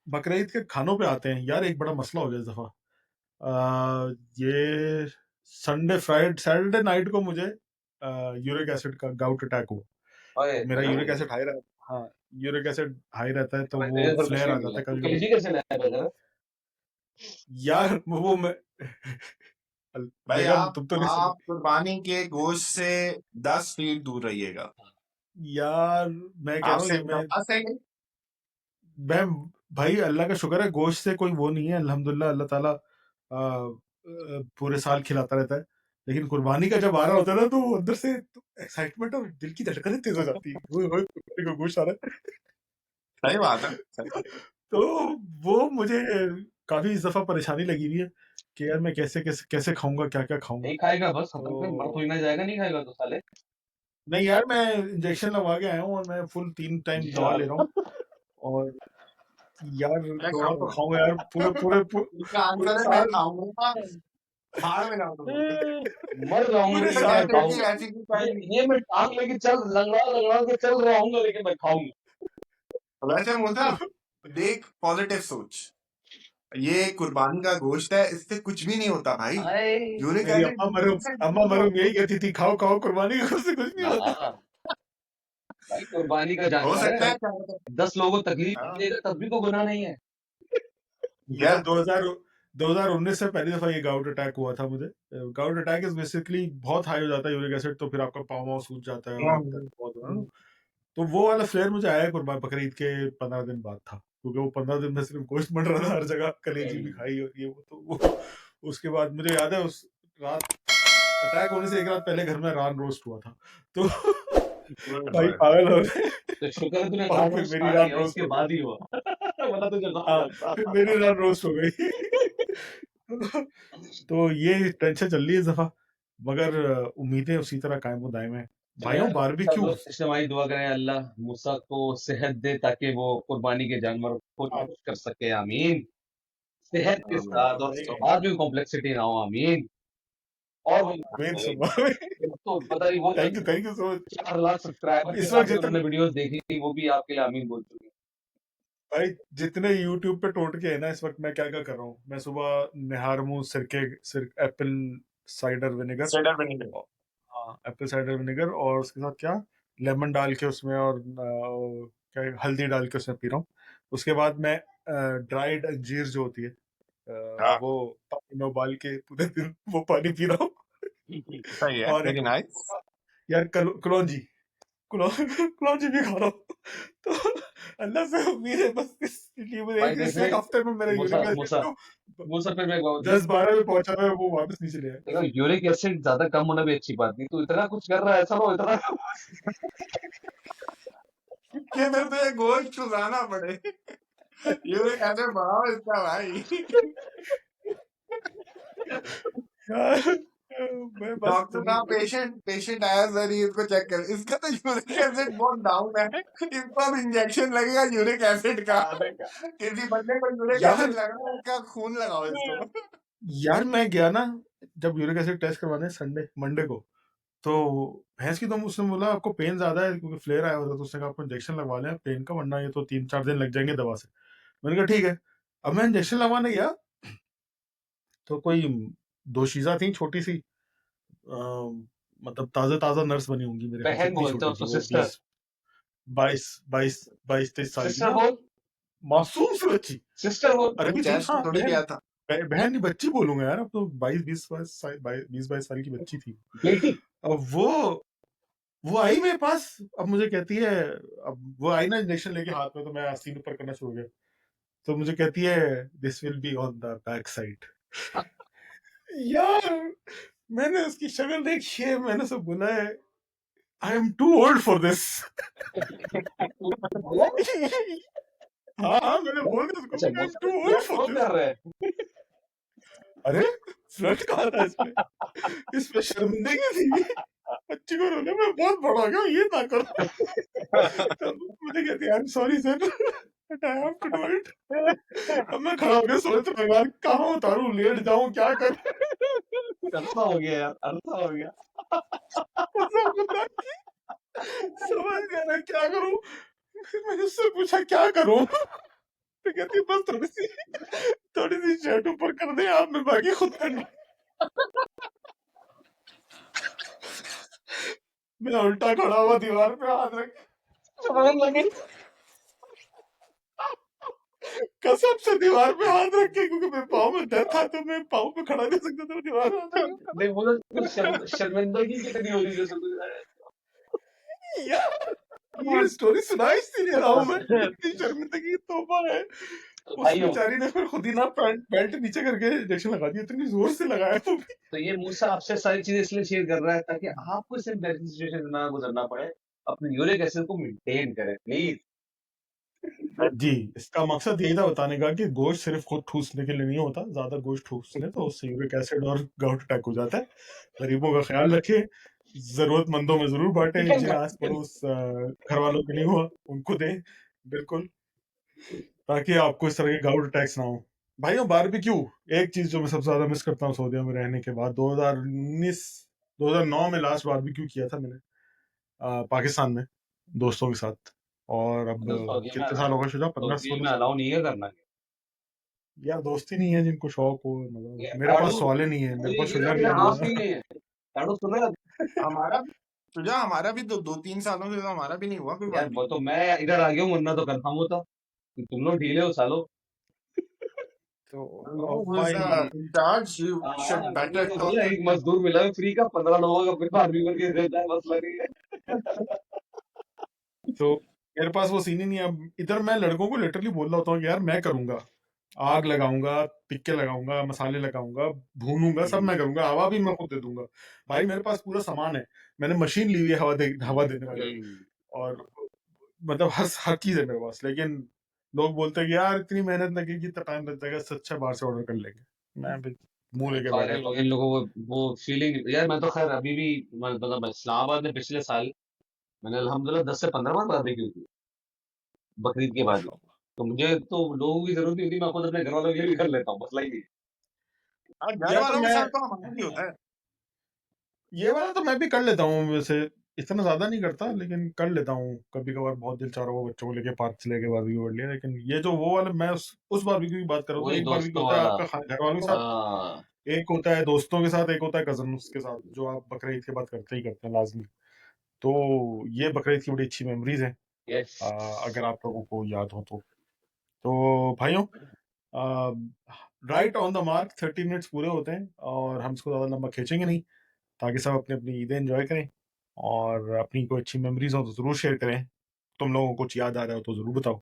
बकरीद के खानों पे आते हैं। यार एक बड़ा मसला हो गया इस दफा। ये सैटरडे नाइट को मुझे यूरिक एसिड का गाउट अटैक हुआ। ओए मेरा गजब हो यूरिक गया। एसिड हाई रहता। हाँ, यूरिक एसिड हाई रहता है तो भाई वो तुझे तो कुछ फ्लेयर नहीं आ मिला, जाता है तू कभी कभी। केजी कैसे लाया बगैर? यार वो मैं भाई बेगम आप तुम तो नहीं सुनो। आप कुर्बानी के गोश्त से 10 फीट दूर रहिएगा। यार मैं कह रहा हूँ आपसे ये बात सही है। मैं भाई अल्लाह का शुक्र है, गोश्त से कोई वो नहीं है अल्हम्दुलिल्लाह। अल्लाह ताला पूरे साल खिलाता रहता है। लेकिन कुर्बानी का जब आ रहा होता है ना, तो अंदर से तो एक्साइटमेंट और दिल की धड़कनें तेज हो जाती है। ओए होए, कुर्बानी का गोश्त आ रहा है। सही बात है, सही बात तो वो मुझे काफी इस दफा परेशानी लगी हुई है कि यार मैं कैसे कैसे कैसे खाऊंगा, क्या क्या खाऊंगा। नहीं खाएगा बस खत्म कर, मर तो थोड़ी ना जाएगा, नहीं खाएगा तो साले। नहीं यार, मैं इंजेक्शन लगवा के आया हूँ और मैं फुल 3 टाइम दवा ले रहा हूँ। और यार मैं दवा तो खाऊंगा। खाऊंगा यार, पूरे पूरे इसका पूरे आंसर है मैं साल। खाऊंगा। भाड़ में जाओ तुम लोग। मर जाऊंगा पूरे लेकिन बगैर मैं साल पेट की खाऊंगा। ऐसी की पहली। ये मैं टांग लेके चल लंगड़ा लंगड़ा के चल रहा हूँ लेकिन मैं खाऊंगा। वैसे मुझे देख, पॉजिटिव सोच। ये कुर्बानी का गोश्त है, इससे कुछ भी नहीं होता भाई। आए यूरिक मेरी एसिड अम्मा मरम यही कहती थी, खाओ खाओ, कुर्बानी का से कुछ नहीं ना होता। भाई, कुर्बानी का हो जानवर सकता है, है क्या होता 10 लोगों को तकलीफ है। देगा तब भी तो गुनाह नहीं है। या यार 2019 से पहली दफा ये गाउट अटैक हुआ था मुझे। गाउट अटैक इज बेसिकली बहुत हाई हो जाता है यूरिक एसिड, तो फिर आपका पाँव वाँव सूज जाता है और बहुत। तो वो वाला फ्लेयर मुझे आया कुर्बान बकरीद के 15 दिन बाद था, क्योंकि वो 15 दिन में सिर्फ गोश्त बन रहा था हर जगह, कलेजी भी खाई और ये वो। तो उसके बाद मुझे याद है, उस रात अटैक होने से एक रात पहले घर में रान रोस्ट हुआ था। तो भाई पागल हो गए। तो शुक्र है तूने और रात फिर रोज मेरी खा रान लिया, रोस्ट उसके हो गई। बाद ही हुआ वरना तुझे कहाँ हाँ, लगता। फिर मेरी रान रोस्ट हो गई। तो ये टेंशन चल रही है इस दफा, मगर उम्मीदें उसी तरह कायम व दायम है। चलो भाइयों यार, सब बारबेक्यू। लोग इज्तिमाई दुआ करें अल्लाह मूसा को सेहत दे ताकि वो कुर्बानी के जानवर को रोस्ट कर सके, आमीन। सेहत के साथ और समाज में कॉम्प्लेक्सिटी ना हो, आमीन। और वो तो पता नहीं वो जो thank you so much. 4 lakh subscriber के इस बाद वक्त जो जितने उन्होंने वीडियोस देखी थी वो भी आपके लिए आमीन बोल चुके हैं। भाई जितने यूट्यूब पे टोटके है ना इस वक्त मैं क्या क्या कर रहा हूँ। मैं सुबह निहार मुंह Apple cider vinegar, straight up नहीं हाँ एप्पल साइडर विनेगर, और उसके साथ क्या लेमन डाल के उसमें, और क्या हल्दी डाल के उसमें पी रहा हूँ। उसके बाद मैं ड्राइड अंजीर जो होती है हाँ वो पानी में उबाल के पूरे दिन वो पानी पी रहा हूँ। सही है, और वेरी एक नाइस। यार कलौंजी कलौंजी भी खा रहा हूँ। तो अल्लाह से उम्मीद है बस इसलिए मुझे भाई इस देखे एक हफ्ते में मेरा मूसा यूरिक एसिड मूसा जो मूसा फिर मैं 10-12 में पहुंचा है वो वापस नहीं चले है। देखो यूरिक एसिड ज्यादा कम होना भी अच्छी बात नहीं, तू इतना कुछ कर रहा है, ऐसा हो इतना कि मेरे को ये गोश्त चुराना पड़े। यूरिक एसिड बढ़ाओ इसका भाई। यार मैं बस डॉक्टर साहब पेशेंट आया सर, ये इसको चेक कर, इसका तो यूरिक एसिड बहुत डाउन है, इसको अब इंजेक्शन लगेगा यूरिक एसिड का। किसी बंदे को यूरिक यार एसिड लगा है, इसका खून लगाओ इसको। यार मैं गया ना जब यूरिक एसिड टेस्ट करवाने मंडे को, तो भैंस की तो उसने बोला आपको पेन ज्यादा है क्योंकि फ्लेयर आया होता, तो उसने कहा आपको इंजेक्शन लगवा लें पेन का, वरना ये तो 3-4 दिन लग जाएंगे दवा से। मैंने कहा ठीक है। अब मैं इंजेक्शन लगवाने गया तो कोई दोशीजा थी छोटी सी, मतलब ताजा ताजा नर्स बनी होंगी मेरे ख्याल से, बहन इतनी बोलते हो छोटी थी उसको, वो, सिस्टर 23 साल की सिस्टर ना, बोल मासूम सी बच्ची। सिस्टर बोल अरबी थी, टेस्ट हाँ थोड़ी बहन। किया था। बहन नहीं बच्ची बोलूंगा यार, अब तो 22 साल की बच्ची थी। बेटी अब वो आई मेरे पास, अब मुझे कहती है, अब वो आई ना इंजेक्शन लेके हाथ में, तो मैं आस्तीन ऊपर करना शुरू हो गया। तो मुझे कहती है this will be on the back side. यार मैंने उसकी शक्ल देखी है, मैंने सब बोला है I am too old for this. बोला हाँ मैंने बोल दिया उसको, अच्छा आई एम मूसा टू ओल्ड फ्लर्ट फॉर कौन दिस। कर रहे हैं अरे फ्लर्ट कहा था इसमें शर्मिंदगी थी। बच्ची को रोने में बहुत बड़ा हो गया, ये ना करो। तो मुझे कहती है I am sorry sir but I have to do it. अब मैं खड़ा होकर सोच रहा हूँ यार कहाँ उतारूं, लेट जाऊं, क्या करूं। अरसा हो गया यार, अरसा हो गया। मतलब खुदा की समझ गया ना क्या करूं। मैंने उससे पूछा क्या करूं, तो कहती बस थोड़ी सी शर्ट ऊपर कर दे आप, मैं बाकी खुद करना। मैं उल्टा खड़ा हुआ दीवार पे हाथ रख, समझ लगे कसम से दीवार पे हाथ रख के, क्योंकि मेरे पाँव में दर्द था तो मैं पाँव पे खड़ा नहीं सकता था, दीवार पे हाथ रख नहीं बोला कुछ शर्मिंदगी कितनी हो रही है समझ रहा के। यार ये स्टोरी सुना इसलिए रहा हूं मैं, इतनी शर्मिंदगी की तोबा है। तो उस भाइयों बेचारी ने फिर खुद ही ना बेल्ट नीचे करके इंजेक्शन लगा दिया, इतनी जोर से लगाया वो भी। तो ये मूसा आपसे सारी चीजें इसलिए शेयर कर रहा है ताकि आपको इस एम्बैरेसिंग सिचुएशन से ना गुजरना पड़े, अपने यूरिक एसिड को मेंटेन करें प्लीज। जी, इसका मकसद यही था बताने का कि गोश्त सिर्फ खुद ठूसने के लिए नहीं होता, ज्यादा गोश्त ठूसने तो उससे यूरिक एसिड और गाउट अटैक हो जाता है। गरीबों का ख्याल रखें, जरूरतमंदों में जरूर बांटे, चिकन जिन्हें आस पड़ोस घर वालों के नहीं हुआ उनको दें, बिल्कुल, ताकि आपको इस तरह के गाउट अटैक्स ना हो। भाइयों बारबेक्यू एक चीज जो मैं सबसे ज्यादा मिस करता हूँ सऊदीया में रहने के बाद। 2009 में लास्ट बारबेक्यू किया था मैंने पाकिस्तान में दोस्तों के साथ। और अब तो सऊदी में कितने साल हो गए शुजा, 15 सऊदी 16 में साल अलाउ नहीं है करना। यार दोस्ती नहीं है जिनको शौक हो, ये मतलब मेरे ताड़ू पास सवाल नहीं है, मेरे ये पास गिरा शुजा मेरा नहीं हाथ दूंगा। भी नहीं है। ताड़ू सुन रहा है? हमारा तुझा हमारा भी 2-3 सालों से तो हमारा भी नहीं हुआ कोई यार वो बारबेक्यू। तो मैं इधर आ गया हूँ, वरना तो कंफर्म होता कि तुम लोग ढीले हो सालो। तो No, अब who's भाई in charge? You should तुमने better तो talk बोला to एक मजदूर मिला है फ्री का, 15 लोगों का फिर आदमी बन के देता है, मसला नहीं है। तो मेरे पास वो सीन ही नहीं है। अब इधर मैं लड़कों को लिटरली बोल रहा होता हूँ कि यार मैं करूंगा, आग लगाऊंगा, टिक्के लगाऊंगा, मसाले लगाऊंगा, भूनूंगा, सब मैं करूंगा, हवा भी मैं खुद दे दूंगा। भाई मेरे पास पूरा सामान है, मैंने मशीन ली हुई है हवा देने वाली, और मतलब हर चीज है मेरे पास। लेकिन लोग बोलते हैं कि यार इतनी मेहनत लगेगी, इतना टाइम लग जाएगा, इससे अच्छा बाहर से ऑर्डर कर लेंगे। मैं भी मुंह लेके बैठ सारे जाता लोग हूँ। इन लोगों को वो फीलिंग, यार मैं तो खैर अभी भी मतलब इस्लामाबाद में पिछले साल मैंने अल्हम्दुलिल्लाह 10 से 15 बार बारबेक्यू की, बकरीद के बाद ही। माशाल्लाह। तो मुझे तो लोगों की जरूरत नहीं होती, मैं खुद अपने घर वालों के लिए भी कर लेता हूँ, मसला ही नहीं है। घर या तो वालों के मैं साथ तो हमारा भी होता है। ये वाला तो मैं भी कर लेता हूँ वैसे, इतना ज़्यादा नहीं करता, लेकिन कर लेता हूँ। कभी-कभार बहुत दिल चाह रहा हो बच्चों को लेके पार्क चले गए, बारबेक्यू कर लिया। लेकिन ये जो वो वाला, मैं उस बारबेक्यू की बात कर रहा हूँ, तो वही एक बारबेक्यू दोस्तों होता है वाला। आपका घर वालों के साथ, हाँ, एक होता है दोस्तों के साथ, एक होता है कज़न्स के साथ, जो आप बकरीद के बाद करते ही करते हैं लाज़मी। तो ये बकरीद की बड़ी अच्छी मेमोरीज़ हैं, यस। अगर आप लोगों को याद हो तो। तो भाइयों, right on the mark 30 minutes पूरे होते हैं और हम इसको ज़्यादा लंबा खींचेंगे नहीं, ताकि सब अपनी-अपनी ईदें एन्जॉय करें और अपनी कोई अच्छी मेमोरीज़ हो तो ज़रूर शेयर करें। तुम लोगों को कुछ याद आ रहा हो तो ज़रूर बताओ।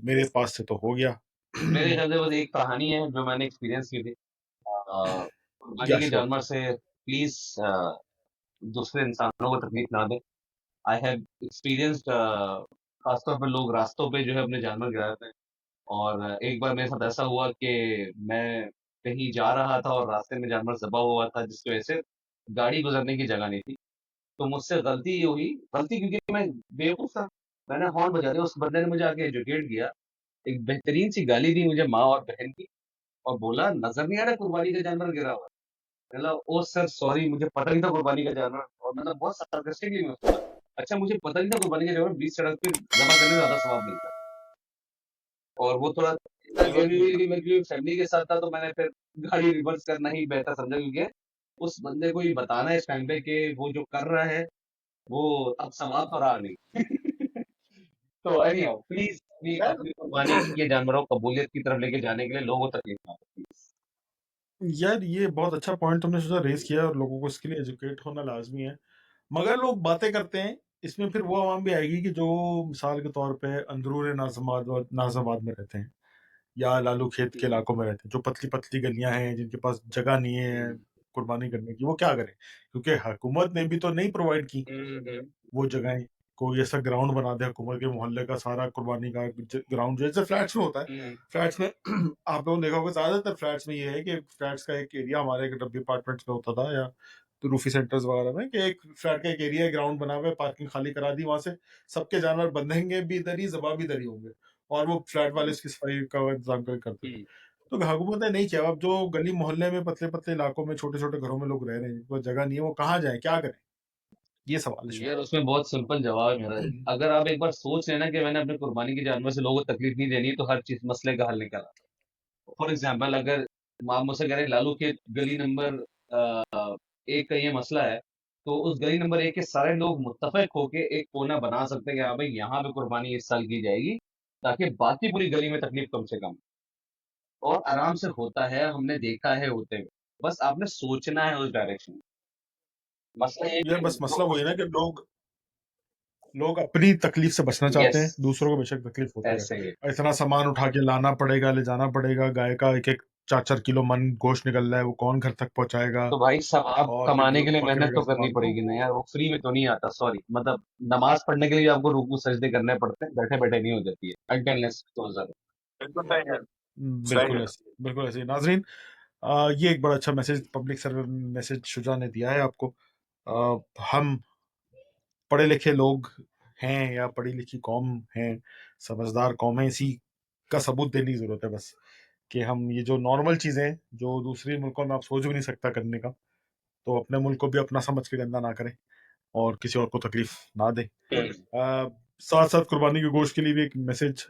मेरे पास से तो हो गया। मेरे ख्याल से बस एक कहानी है जो मैंने एक्सपीरियंस की थी। कुर्बानी या के श्योर। जानवर से प्लीज़ दूसरे इंसानों को तकलीफ ना दें। आई हैव एक्सपीरियंस्ड खासतौर पे लोग रास्तों पे जो है अपने जानवर गिराते हैं। और एक बार मेरे साथ ऐसा हुआ कि मैं कहीं जा रहा था और रास्ते में जानवर ज़बा हुआ था, जिसकी वजह से गाड़ी गुज़रने की जगह नहीं थी। तो मुझसे गलती ये हुई, गलती क्योंकि मैं बेवकूफ़ था। मैंने हॉर्न बजा दिया, उस बंदे ने मुझे आके एजुकेट किया। एक बेहतरीन सी गाली दी मुझे माँ और बहन की, और बोला, "नज़र नहीं आ रहा कुर्बानी का जानवर गिरा हुआ है?" मैंने बोला, "ओह सर सॉरी, मुझे पता नहीं था कुर्बानी का जानवर।" और मतलब बहुत सार्कास्टिकली मैं उसको बोला, "अच्छा मुझे पता नहीं था कुर्बानी का जानवर बीच सड़क पे ज़बह करने में ज़्यादा सवाब मिलता है।" और वो थोड़ा इतना गहरी हुई कि मैं क्योंकि फैमिली के साथ था, तो मैंने फिर गाड़ी रिवर्स करना ही बेहतर समझा, क्योंकि उस बंदे को ये बताना है इस टाइम पे कि वो जो कर रहा है, वो अब सवाब तो रहा नहीं। तो एनीहाउ प्लीज़ अपनी यार अपनी कुर्बानी के जानवरों को कबूलियत की तरफ लेके जाने के लिए लोगों को तकलीफ ना दो प्लीज़। यार, ये बहुत अच्छा पॉइंट तुमने सोचा रेज़ किया है और लोगों को इसके लिए एजुकेट होना लाज़मी है। मगर लोग बातें करते हैं, इसमें फिर वो आवाम भी आएगी कि जो मिसाल के तौर पे अंदरूनी नाज़िमाबाद में रहते हैं या लालू खेत के इलाकों में रहते हैं, जो पतली-पतली गलियाँ हैं, जिनके पास जगह नहीं है हुँ। कुर्बानी करने की, वो क्या करें? क्योंकि हुकूमत ने भी तो नहीं प्रोवाइड की हुँ, हुँ। वो जगहें। कोई ऐसा ग्राउंड बना दे हुकूमत के मोहल्ले का सारा कुर्बानी का ग्राउंड, जैसे फ्लैट्स में होता है। हुँ। फ्लैट्स में आप लोगों ने देखा होगा, ज्यादातर फ्लैट्स में ये है कि फ्लैट्स का एक एरिया, हमारे एक अपार्टमेंट्स में होता था, या तो रूफी सेंटर्स वगैरह में, कि एक फ्लैट का एक एरिया, ग्राउंड बना हुआ है, पार्किंग खाली करा दी, वहां से सबके जानवर बंधेंगे भी इधर ही, जबा भी इधर ही होंगे, और वो फ्लैट वाले इसकी सफाई का इंतजाम करते थे। हुँ। तो हुकूमत ने नहीं किया। अब जो गली मोहल्ले में पतले पतले इलाकों में छोटे छोटे घरों में लोग रह रहे हैं, जिनको जगह नहीं है, वो कहाँ जाए, क्या करें? ये सवाल है शायद। यार उसमें बहुत सिंपल जवाब है मेरा। अगर आप एक बार सोच लेना कि मैंने अपने कुर्बानी के जानवर से लोगों को तकलीफ नहीं देनी है, तो हर चीज़ मसले का हल निकला। फॉर एग्ज़ाम्पल, अगर आप मुझसे कह रहे हैं लालू के गली नंबर 1 का ये मसला है, तो उस गली नंबर 1 के सारे लोग मुत्तफ़िक होके एक कोना बना सकते हैं कि हाँ भाई, यहाँ पे कुर्बानी इस साल की जाएगी, ताकि बाकी पूरी गली में तकलीफ कम से कम। और आराम से होता है, हमने देखा है होते हुए। बस आपने सोचना है उस डायरेक्शन में। मसला ये है यार कि बस मसला वही है लोग ना कि लोग अपनी तकलीफ से बचना चाहते यस, हैं, दूसरों को बेशक तकलीफ होती है। ऐसे ही। और इतना सामान उठा के लाना पड़ेगा, ले जाना पड़ेगा, गाय का एक एक 4-4 किलो मन गोश्त निकल रहा है, वो कौन घर तक पहुंचाएगा? तो भाई सवाब और फिर कमाने जो के लिए मेहनत पकड़ेगा तो करनी सामान को। पड़ेगी ना यार, वो फ्री में तो नहीं आता, सॉरी। मतलब नमाज़ पढ़ने के लिए आपको रुकू सजदे करने पड़ते हैं, बैठे-बैठे नहीं हो जाती है। अटेंडेंस तो ज़रूर। बिल्कुल सही है। सही बिल्कुल है। ऐसे, बिल्कुल ऐसे ही। नाजरीन, ये एक बड़ा अच्छा मैसेज, पब्लिक सर्वे मैसेज शुजा ने दिया है आपको। हम पढ़े लिखे लोग हैं, या पढ़ी लिखी कौम है, समझदार कौम है, इसी का सबूत देने की जरूरत है बस, कि हम ये जो नॉर्मल चीजें हैं, जो दूसरे मुल्कों में आप सोच भी नहीं सकता करने का, तो अपने मुल्क को भी अपना समझ के गंदा ना करें और किसी और को तकलीफ ना दें। साथ साथ कुर्बानी के गोश्त के लिए भी एक मैसेज,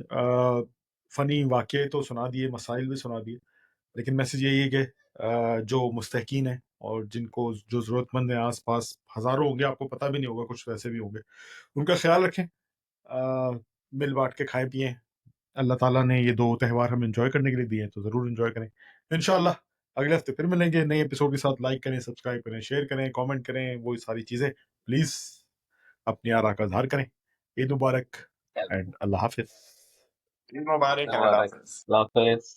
फनी वाक़ये तो सुना दिए, मसाइल भी सुना दिए, लेकिन मैसेज यही है कि जो मुस्तहकीन है और जिनको जो ज़रूरतमंद है आस-पास हज़ारों होंगे, आपको पता भी नहीं होगा, कुछ वैसे भी होंगे, उनका ख़्याल रखें। मिल बाँट के खाएँ-पिएँ। अल्लाह ताला ने ये 2 त्योहार हमें एन्जॉय करने के लिए दिए हैं, तो ज़रूर एन्जॉय करें। इंशाअल्लाह अगले हफ़्ते फिर मिलेंगे नए एपिसोड के साथ। लाइक करें, सब्सक्राइब करें, शेयर करें, कमेंट करें, वो सारी चीज़ें प्लीज़ अपनी आरा का इज़हार करें। ईद मुबारक एंड अल्लाह हाफ़िज़। ईद मुबारक, अल्लाह मुबारक। हाफ़िज़। अल्लाह हाफ़िज़।